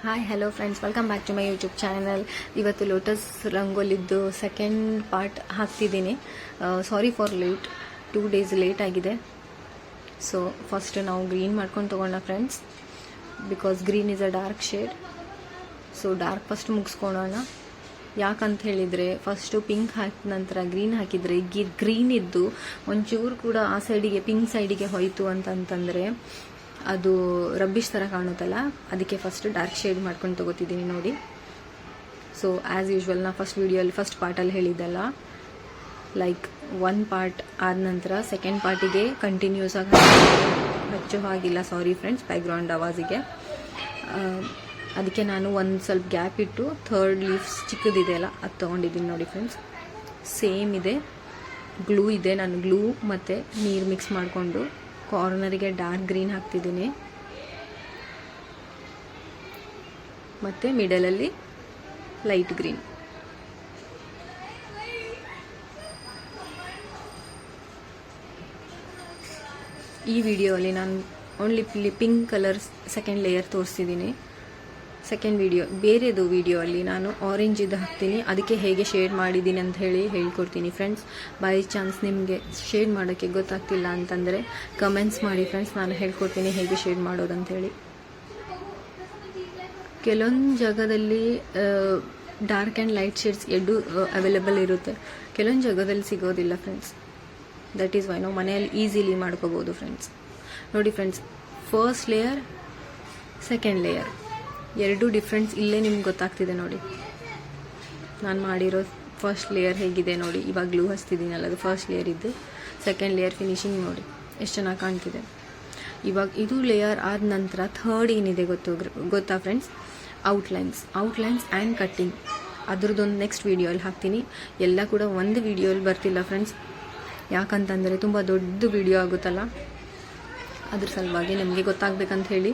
Hi hello friends, welcome back to my YouTube channel. ಇವತ್ತು lotus ರಂಗೋಲಿದ್ದು second part ಹಾಕ್ತಿದ್ದೀನಿ. Sorry for late, 2 days late ಆಗಿದೆ. So first ನಾವು green ಮಾಡ್ಕೊಂಡು ತೊಗೊಂಡ friends, because green is a dark shade. So dark first ಮುಗಿಸ್ಕೊಳ್ಳೋಣ. ಯಾಕಂತ ಹೇಳಿದರೆ ಫಸ್ಟು ಪಿಂಕ್ ಹಾಕಿದ ನಂತರ ಗ್ರೀನ್ ಹಾಕಿದರೆ ಗ್ರೀನ್ ಇದ್ದು ಒಂಚೂರು ಕೂಡ ಆ ಸೈಡಿಗೆ ಪಿಂಕ್ ಸೈಡಿಗೆ ಹೋಯಿತು ಅಂತಂತಂದರೆ ಅದು ರಬ್ಬಿಶ್ ಥರ ಕಾಣುತ್ತಲ್ಲ, ಅದಕ್ಕೆ ಫಸ್ಟ್ ಡಾರ್ಕ್ ಶೇಡ್ ಮಾಡ್ಕೊಂಡು ತೊಗೋತಿದ್ದೀನಿ ನೋಡಿ. ಸೊ ಆ್ಯಸ್ ಯೂಶ್ವಲ್ ನಾ ಫಸ್ಟ್ ವಿಡಿಯೋಲಿ ಫಸ್ಟ್ ಪಾರ್ಟಲ್ಲಿ ಹೇಳಿದ್ದಲ್ಲ, ಲೈಕ್ 1 part ಆದ ನಂತರ ಸೆಕೆಂಡ್ ಪಾರ್ಟಿಗೆ ಕಂಟಿನ್ಯೂಸ್ ಆಗಿ ಹಚ್ಚೋ ಹಾಗಿಲ್ಲ. ಸಾರಿ ಫ್ರೆಂಡ್ಸ್, ಬ್ಯಾಕ್ಗ್ರೌಂಡ್ ಆವಾಜಿಗೆ. ಅದಕ್ಕೆ ನಾನು ಒಂದು ಸ್ವಲ್ಪ ಗ್ಯಾಪ್ ಇಟ್ಟು ಥರ್ಡ್ ಲೀವ್ಸ್ ಚಿಕ್ಕದಿದೆಯಲ್ಲ ಅದು ತೊಗೊಂಡಿದ್ದೀನಿ ನೋಡಿ ಫ್ರೆಂಡ್ಸ್. ಸೇಮ್ ಇದೆ, ಗ್ಲೂ ಇದೆ. ನಾನು ಗ್ಲೂ ಮತ್ತು ನೀರು ಮಿಕ್ಸ್ ಮಾಡಿಕೊಂಡು ಕಾರ್ನರಿಗೆ ಡಾರ್ಕ್ ಗ್ರೀನ್ ಹಾಕ್ತಿದ್ದೀನಿ ಮತ್ತು ಮಿಡಲಲ್ಲಿ ಲೈಟ್ ಗ್ರೀನ್. ಈ ವಿಡಿಯೋಲಿ ನಾನು only pink colour second layer ತೋರಿಸ್ತಿದ್ದೀನಿ. ಸೆಕೆಂಡ್ ವಿಡಿಯೋ ಬೇರೆದು ವಿಡಿಯೋ ಅಲ್ಲಿ ನಾನು ಆರೆಂಜ್ ಇದು ಹಾಕ್ತೀನಿ, ಅದಕ್ಕೆ ಹೇಗೆ ಶೇಡ್ ಮಾಡಿದ್ದೀನಿ ಅಂತ ಹೇಳಿ ಹೇಳ್ಕೊಡ್ತೀನಿ ಫ್ರೆಂಡ್ಸ್. ಬೈ ಚಾನ್ಸ್ ನಿಮಗೆ ಶೇಡ್ ಮಾಡೋಕ್ಕೆ ಗೊತ್ತಾಗ್ತಿಲ್ಲ ಅಂತಂದರೆ ಕಮೆಂಟ್ಸ್ ಮಾಡಿ ಫ್ರೆಂಡ್ಸ್, ನಾನು ಹೇಳ್ಕೊಡ್ತೀನಿ ಹೇಗೆ ಶೇಡ್ ಮಾಡೋದಂಥೇಳಿ. ಕೆಲವೊಂದು ಜಾಗದಲ್ಲಿ ಡಾರ್ಕ್ ಆ್ಯಂಡ್ ಲೈಟ್ ಶೇಡ್ಸ್ ಎರಡು ಅವೈಲೇಬಲ್ ಇರುತ್ತೆ, ಕೆಲವೊಂದು ಜಾಗದಲ್ಲಿ ಸಿಗೋದಿಲ್ಲ ಫ್ರೆಂಡ್ಸ್. ದಟ್ ಈಸ್ ವೈ ನಾವು ಮನೆಯಲ್ಲಿ ಈಸಿಲಿ ಮಾಡ್ಕೋಬೋದು ಫ್ರೆಂಡ್ಸ್. ನೋಡಿ friends, first layer second layer ಎರಡೂ ಡಿಫ್ರೆನ್ಸ್ ಇಲ್ಲೇ ನಿಮ್ಗೆ ಗೊತ್ತಾಗ್ತಿದೆ ನೋಡಿ. ನಾನು ಮಾಡಿರೋ ಫಸ್ಟ್ ಲೇಯರ್ ಹೇಗಿದೆ ನೋಡಿ, ಇವಾಗ ಗ್ಲೂ ಹಚ್ತಿದ್ದೀನಲ್ಲ, ಅದು ಫಸ್ಟ್ ಲೇಯರ್ ಇದ್ದು ಸೆಕೆಂಡ್ ಲೇಯರ್ ಫಿನಿಶಿಂಗ್ ನೋಡಿ ಎಷ್ಟು ಚೆನ್ನಾಗಿ ಕಾಣ್ತಿದೆ. ಇವಾಗ ಇದು ಲೇಯರ್ ಆದ ನಂತರ ಥರ್ಡ್ ಏನಿದೆ ಗೊತ್ತಾ ಫ್ರೆಂಡ್ಸ್, ಔಟ್ಲೈನ್ಸ್ ಆ್ಯಂಡ್ ಕಟ್ಟಿಂಗ್. ಅದ್ರದ್ದೊಂದು ನೆಕ್ಸ್ಟ್ ವೀಡಿಯೋಲ್ಲಿ ಹಾಕ್ತೀನಿ. ಎಲ್ಲ ಕೂಡ ಒಂದು ವೀಡಿಯೋಲ್ಲಿ ಬರ್ತಿಲ್ಲ ಫ್ರೆಂಡ್ಸ್, ಯಾಕಂತಂದರೆ ತುಂಬ ದೊಡ್ಡ ವೀಡಿಯೋ ಆಗುತ್ತಲ್ಲ, ಅದ್ರ ಸಲುವಾಗಿ ನಿಮಗೆ ಗೊತ್ತಾಗಬೇಕಂತ ಹೇಳಿ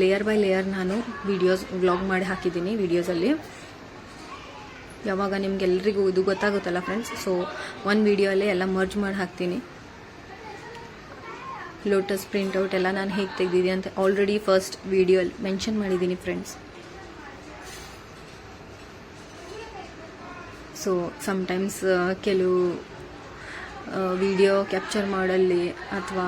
ಲೇಯರ್ ಬೈ ಲೇಯರ್ ನಾನು ವ್ಲಾಗ್ ಮಾಡಿ ಹಾಕಿದ್ದೀನಿ ವೀಡಿಯೋಸಲ್ಲಿ. ಯಾವಾಗ ನಿಮ್ಗೆಲ್ರಿಗೂ ಇದು ಗೊತ್ತಾಗುತ್ತಲ್ಲ ಫ್ರೆಂಡ್ಸ್, ಸೊ ಒಂದು ವೀಡಿಯೋಲ್ಲೇ ಎಲ್ಲ ಮರ್ಜ್ ಮಾಡಿ ಹಾಕ್ತೀನಿ. ಲೋಟಸ್ ಪ್ರಿಂಟ್ಔಟ್ ಎಲ್ಲ ನಾನು ಹೇಗೆ ತೆಗೆದಿದ್ದೀನಿ ಅಂತ ಆಲ್ರೆಡಿ ಫಸ್ಟ್ ವೀಡಿಯೋಲ್ಲಿ ಮೆನ್ಷನ್ ಮಾಡಿದ್ದೀನಿ ಫ್ರೆಂಡ್ಸ್. ಸೊ ಸಮ್ಟೈಮ್ಸ್ ಕೆಲವು ವಿಡಿಯೋ ಕ್ಯಾಪ್ಚರ್ ಮಾಡಲ್ಲಿ ಅಥವಾ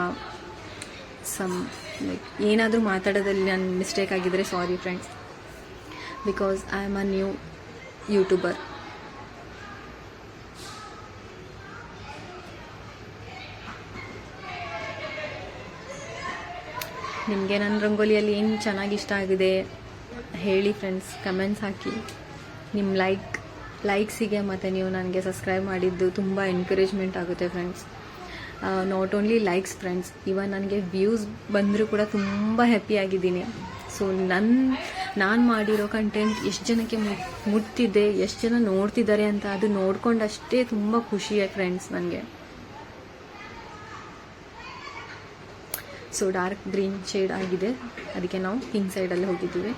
ಲೈಕ್ ಏನಾದರೂ ಮಾತಾಡೋದಲ್ಲಿ ನಾನು ಮಿಸ್ಟೇಕ್ ಆಗಿದ್ದರೆ sorry friends, because I am a new YouTuber. ನಿಮಗೆ ನನ್ನ ರಂಗೋಲಿಯಲ್ಲಿ ಏನು ಚೆನ್ನಾಗಿ ಇಷ್ಟ ಆಗಿದೆ ಹೇಳಿ ಫ್ರೆಂಡ್ಸ್, ಕಮೆಂಟ್ಸ್ ಹಾಕಿ. ನಿಮ್ಮ ಲೈಕ್ಸಿಗೆ ಮತ್ತು ನೀವು ನನಗೆ ಸಬ್ಸ್ಕ್ರೈಬ್ ಮಾಡಿದ್ದು ತುಂಬ ಎನ್ಕರೇಜ್ಮೆಂಟ್ ಆಗುತ್ತೆ friends. Not only likes friends, even ನನಗೆ ವ್ಯೂಸ್ ಬಂದರೂ ಕೂಡ ತುಂಬ ಹ್ಯಾಪಿಯಾಗಿದ್ದೀನಿ. ಸೊ ನಾನು ಮಾಡಿರೋ ಕಂಟೆಂಟ್ ಎಷ್ಟು ಜನಕ್ಕೆ ಮುಟ್ತಿದೆ, ಎಷ್ಟು ಜನ ನೋಡ್ತಿದ್ದಾರೆ ಅಂತ ಅದು ನೋಡ್ಕೊಂಡಷ್ಟೇ ತುಂಬ ಖುಷಿಯೇ ಫ್ರೆಂಡ್ಸ್ ನನಗೆ. ಸೊ ಡಾರ್ಕ್ ಗ್ರೀನ್ ಶೇಡ್ ಆಗಿದೆ, ಅದಕ್ಕೆ ನಾವು ಪಿಂಕ್ ಸೈಡಲ್ಲಿ ಹೋಗಿದ್ದೀವಿ.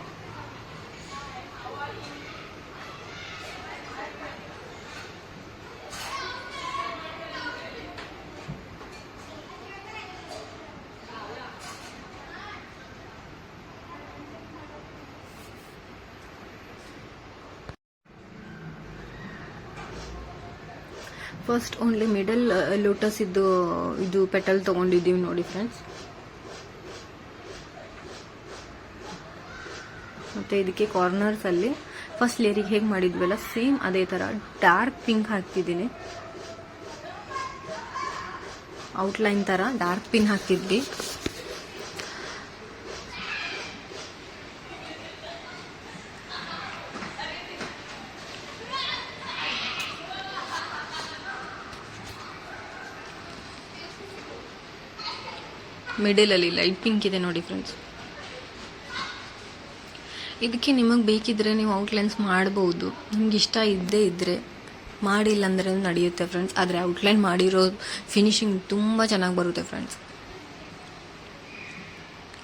ಫಸ್ಟ್ ಓನ್ಲಿ ಮಿಡಲ್ ಲೋಟಸ್ ಇದು ಪೆಟಲ್ ತೊಗೊಂಡಿದ್ದೀವಿ ನೋಡಿ ಫ್ರೆಂಡ್ಸ್. ಮತ್ತು ಇದಕ್ಕೆ ಕಾರ್ನರ್ಸಲ್ಲಿ ಫಸ್ಟ್ ಲೇಯರಿಗೆ ಹೇಗೆ ಮಾಡಿದ್ವಲ್ಲ ಸೇಮ್ ಅದೇ ಥರ ಡಾರ್ಕ್ ಪಿಂಕ್ ಹಾಕ್ತಿದ್ದೀನಿ. ಔಟ್ಲೈನ್ ಥರ ಡಾರ್ಕ್ ಪಿಂಕ್ ಹಾಕ್ತಿದ್ವಿ. ಮಿಡಲಲ್ಲಿ ಲೈಟ್ ಪಿಂಕ್ ಇದೆ ನೋಡಿ ಫ್ರೆಂಡ್ಸ್. ಇದಕ್ಕೆ ನಿಮಗೆ ಬೇಕಿದ್ರೆ ನೀವು ಔಟ್ಲೈನ್ಸ್ ಮಾಡ್ಬೋದು, ನಿಮ್ಗೆ ಇಷ್ಟ ಇದ್ದೇ ಇದ್ದರೆ. ಮಾಡಿಲ್ಲ ಅಂದರೆ ನಡೆಯುತ್ತೆ ಫ್ರೆಂಡ್ಸ್, ಆದರೆ ಔಟ್ಲೈನ್ ಮಾಡಿರೋ ಫಿನಿಶಿಂಗ್ ತುಂಬ ಚೆನ್ನಾಗಿ ಬರುತ್ತೆ ಫ್ರೆಂಡ್ಸ್.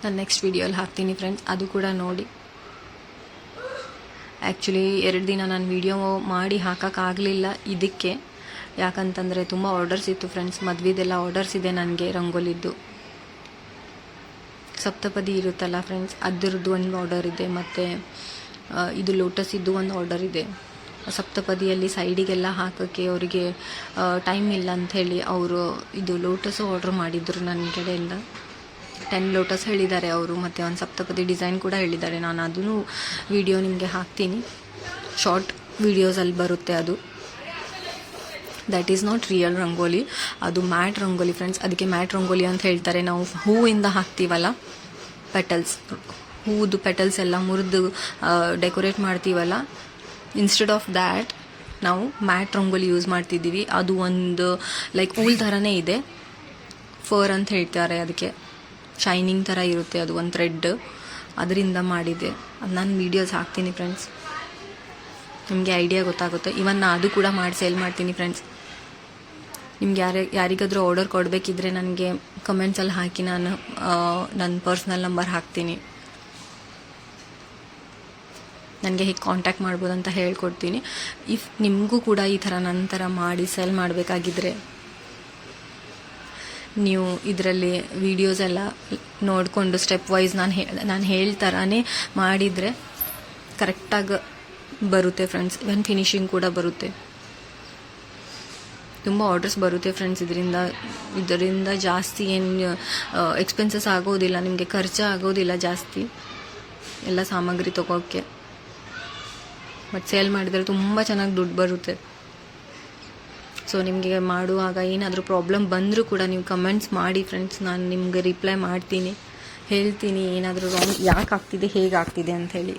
ನಾನು ನೆಕ್ಸ್ಟ್ ವೀಡಿಯೋಲ್ಲಿ ಹಾಕ್ತೀನಿ ಫ್ರೆಂಡ್ಸ್, ಅದು ಕೂಡ ನೋಡಿ. ಆ್ಯಕ್ಚುಲಿ 2 ದಿನ ನಾನು ವೀಡಿಯೋ ಮಾಡಿ ಹಾಕೋಕ್ಕಾಗಲಿಲ್ಲ ಇದಕ್ಕೆ, ಯಾಕಂತಂದರೆ ತುಂಬ ಆರ್ಡರ್ಸ್ ಇತ್ತು ಫ್ರೆಂಡ್ಸ್. ಮದುವೆದೆಲ್ಲ ಆರ್ಡರ್ಸ್ ಇದೆ ನನಗೆ ರಂಗೋಲಿದ್ದು. ಸಪ್ತಪದಿ ಇರುತ್ತಲ್ಲ ಫ್ರೆಂಡ್ಸ್, ಅದರದ್ದು ಒಂದು ಆರ್ಡರ್ ಇದೆ. ಮತ್ತು ಇದು ಲೋಟಸ್ ಇದ್ದು ಒಂದು ಆರ್ಡರ್ ಇದೆ. ಸಪ್ತಪದಿಯಲ್ಲಿ ಸೈಡಿಗೆಲ್ಲ ಹಾಕೋಕ್ಕೆ ಅವರಿಗೆ ಟೈಮ್ ಇಲ್ಲ ಅಂಥೇಳಿ ಅವರು ಇದು ಲೋಟಸು ಆರ್ಡ್ರ್ ಮಾಡಿದ್ರು ನನ್ನ ಕಡೆಯಿಂದ. 10 ಲೋಟಸ್ ಹೇಳಿದ್ದಾರೆ ಅವರು, ಮತ್ತು ಒಂದು ಸಪ್ತಪದಿ ಡಿಸೈನ್ ಕೂಡ ಹೇಳಿದ್ದಾರೆ. ನಾನು ಅದನ್ನು ವಿಡಿಯೋ ನಿಮಗೆ ಹಾಕ್ತೀನಿ, ಶಾರ್ಟ್ ವಿಡಿಯೋಸಲ್ಲಿ ಬರುತ್ತೆ. ಅದು that is not real rangoli, ಅದು ಮ್ಯಾಟ್ ರಂಗೋಲಿ ಫ್ರೆಂಡ್ಸ್. ಅದಕ್ಕೆ ಮ್ಯಾಟ್ ರಂಗೋಲಿ ಅಂತ ಹೇಳ್ತಾರೆ. ನಾವು ಹೂವಿಂದ ಹಾಕ್ತೀವಲ್ಲ ಪೆಟಲ್ಸ್, ಹೂದು ಪೆಟಲ್ಸ್ ಎಲ್ಲ ಮುರಿದು ಡೆಕೋರೇಟ್ ಮಾಡ್ತೀವಲ್ಲ, ಇನ್ಸ್ಟೆಡ್ ಆಫ್ ದ್ಯಾಟ್ ನಾವು ಮ್ಯಾಟ್ ರಂಗೋಲಿ ಯೂಸ್ ಮಾಡ್ತಿದ್ದೀವಿ. ಅದು ಒಂದು ಲೈಕ್ ಊಲ್ ಥರನೇ ಇದೆ, ಫರ್ ಅಂತ ಹೇಳ್ತಾರೆ ಅದಕ್ಕೆ. ಶೈನಿಂಗ್ ಥರ ಇರುತ್ತೆ, ಅದು ಒಂದು ಥ್ರೆಡ್, ಅದರಿಂದ ಮಾಡಿದೆ. ಅದು ನಾನು ವೀಡಿಯೋಸ್ ಹಾಕ್ತೀನಿ ಫ್ರೆಂಡ್ಸ್, ನಿಮಗೆ ಐಡಿಯಾ ಗೊತ್ತಾಗುತ್ತೆ. ಇವನ್ ನಾನು ಅದು ಕೂಡ ಮಾಡಿ ಸೇಲ್ ಮಾಡ್ತೀನಿ ಫ್ರೆಂಡ್ಸ್. ನಿಮ್ಗೆ ಯಾರಿಗಾದರೂ ಆರ್ಡರ್ ಕೊಡಬೇಕಿದ್ರೆ ನನಗೆ ಕಮೆಂಟ್ಸಲ್ಲಿ ಹಾಕಿ, ನಾನು ನನ್ನ ಪರ್ಸ್ನಲ್ ನಂಬರ್ ಹಾಕ್ತೀನಿ. ನನಗೆ ಹೇಗೆ ಕಾಂಟ್ಯಾಕ್ಟ್ ಮಾಡ್ಬೋದು ಅಂತ ಹೇಳ್ಕೊಡ್ತೀನಿ. ಇಫ್ ನಿಮಗೂ ಕೂಡ ಈ ಥರ ನನ್ನ ಥರ ಮಾಡಿ ಸೇಲ್ ಮಾಡಬೇಕಾಗಿದ್ರೆ ನೀವು ಇದರಲ್ಲಿ ವೀಡಿಯೋಸ್ ಎಲ್ಲ ನೋಡಿಕೊಂಡು ಸ್ಟೆಪ್ ವೈಸ್ ನಾನು ಹೇಳ್ತಾರಾನೇ ಮಾಡಿದರೆ ಕರೆಕ್ಟಾಗಿ ಬರುತ್ತೆ ಫ್ರೆಂಡ್ಸ್. ಇವನ್ ಫಿನಿಶಿಂಗ್ ಕೂಡ ಬರುತ್ತೆ. ತುಂಬ ಆರ್ಡರ್ಸ್ ಬರುತ್ತೆ ಫ್ರೆಂಡ್ಸ್. ಇದರಿಂದ ಜಾಸ್ತಿ ಏನು ಎಕ್ಸ್ಪೆನ್ಸಸ್ ಆಗೋದಿಲ್ಲ, ನಿಮಗೆ ಖರ್ಚು ಆಗೋದಿಲ್ಲ ಜಾಸ್ತಿ ಎಲ್ಲ ಸಾಮಗ್ರಿ ತೊಗೋಕ್ಕೆ. ಮತ್ತು ಸೇಲ್ ಮಾಡಿದರೆ ತುಂಬ ಚೆನ್ನಾಗಿ ದುಡ್ಡು ಬರುತ್ತೆ. ಸೊ ನಿಮಗೆ ಮಾಡುವಾಗ ಏನಾದರೂ ಪ್ರಾಬ್ಲಮ್ ಬಂದರೂ ಕೂಡ ನೀವು ಕಮೆಂಟ್ಸ್ ಮಾಡಿ ಫ್ರೆಂಡ್ಸ್, ನಾನು ನಿಮಗೆ ರಿಪ್ಲೈ ಮಾಡ್ತೀನಿ, ಹೇಳ್ತೀನಿ ಏನಾದರೂ ರಾಂಗ್ ಯಾಕೆ ಆಗ್ತಿದೆ, ಹೇಗೆ ಆಗ್ತಿದೆ ಅಂಥೇಳಿ.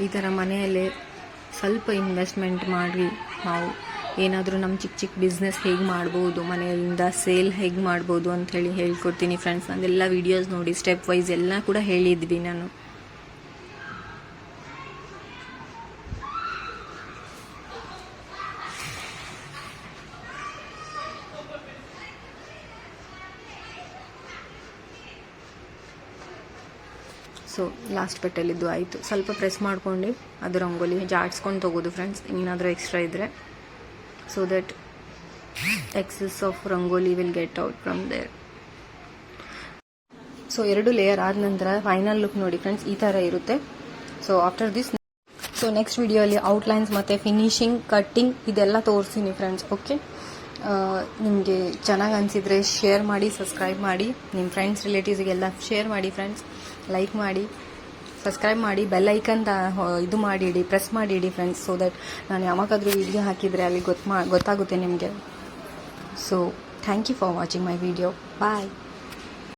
ಈ ಥರ ಮನೆಯಲ್ಲೇ ಸ್ವಲ್ಪ ಇನ್ವೆಸ್ಟ್ಮೆಂಟ್ ಮಾಡಿ ನಾವು ಏನಾದರೂ ನಮ್ಮ ಚಿಕ್ಕ ಬಿಸ್ನೆಸ್ ಹೇಗೆ ಮಾಡ್ಬೋದು, ಮನೆಯಿಂದ ಸೇಲ್ ಹೇಗೆ ಮಾಡ್ಬೋದು ಅಂಥೇಳಿ ಹೇಳ್ಕೊಡ್ತೀನಿ ಫ್ರೆಂಡ್ಸ್. ನಂದೆಲ್ಲ ವೀಡಿಯೋಸ್ ನೋಡಿ ಸ್ಟೆಪ್ ವೈಸ್ ಎಲ್ಲ ಕೂಡ ಹೇಳಿದ್ವಿ ನಾನು. ಸೊ ಲಾಸ್ಟ್ ಪೆಟ್ಟಲ್ಲಿದ್ದು ಆಯಿತು. ಸ್ವಲ್ಪ ಪ್ರೆಸ್ ಮಾಡ್ಕೊಂಡು ಅದು ರಂಗೋಲಿ ಜಾಡ್ಸ್ಕೊಂಡು ತೊಗೋದು ಫ್ರೆಂಡ್ಸ್, ಏನಾದರೂ ಎಕ್ಸ್ಟ್ರಾ ಇದ್ದರೆ, so that excess of rangoli will get out from there. So 2 layer ಆದ ನಂತರ ಫೈನಲ್ ಲುಕ್ ನೋಡಿ ಫ್ರೆಂಡ್ಸ್, ಈ ಥರ ಇರುತ್ತೆ. ಸೊ ಆಫ್ಟರ್ ದಿಸ್ ನೆಕ್ಸ್ಟ್ ವಿಡಿಯೋಲಿ ಔಟ್ಲೈನ್ಸ್ ಮತ್ತು ಫಿನಿಶಿಂಗ್, ಕಟ್ಟಿಂಗ್ ಇದೆಲ್ಲ ತೋರಿಸ್ತೀನಿ ಫ್ರೆಂಡ್ಸ್. ಓಕೆ, ನಿಮಗೆ ಚೆನ್ನಾಗಿ ಅನಿಸಿದರೆ ಶೇರ್ ಮಾಡಿ, ಸಬ್ಸ್ಕ್ರೈಬ್ ಮಾಡಿ, ನಿಮ್ಮ ಫ್ರೆಂಡ್ಸ್ ರಿಲೇಟಿವ್ಸ್ಗೆಲ್ಲ ಶೇರ್ ಮಾಡಿ ಫ್ರೆಂಡ್ಸ್. ಲೈಕ್ ಮಾಡಿ, ಸಬ್ಸ್ಕ್ರೈಬ್ ಮಾಡಿ, ಬೆಲ್ ಐಕನ್ ಇದು ಮಾಡಿಡಿ, ಪ್ರೆಸ್ ಮಾಡಿಡಿ ಫ್ರೆಂಡ್ಸ್, ಸೊ ದಟ್ ನಾನು ಯಾವಾಗಾದರೂ ವಿಡಿಯೋ ಹಾಕಿದರೆ ಅಲ್ಲಿ ಗೊತ್ತಾಗುತ್ತೆ ನಿಮಗೆ. So thank you for watching my video. Bye.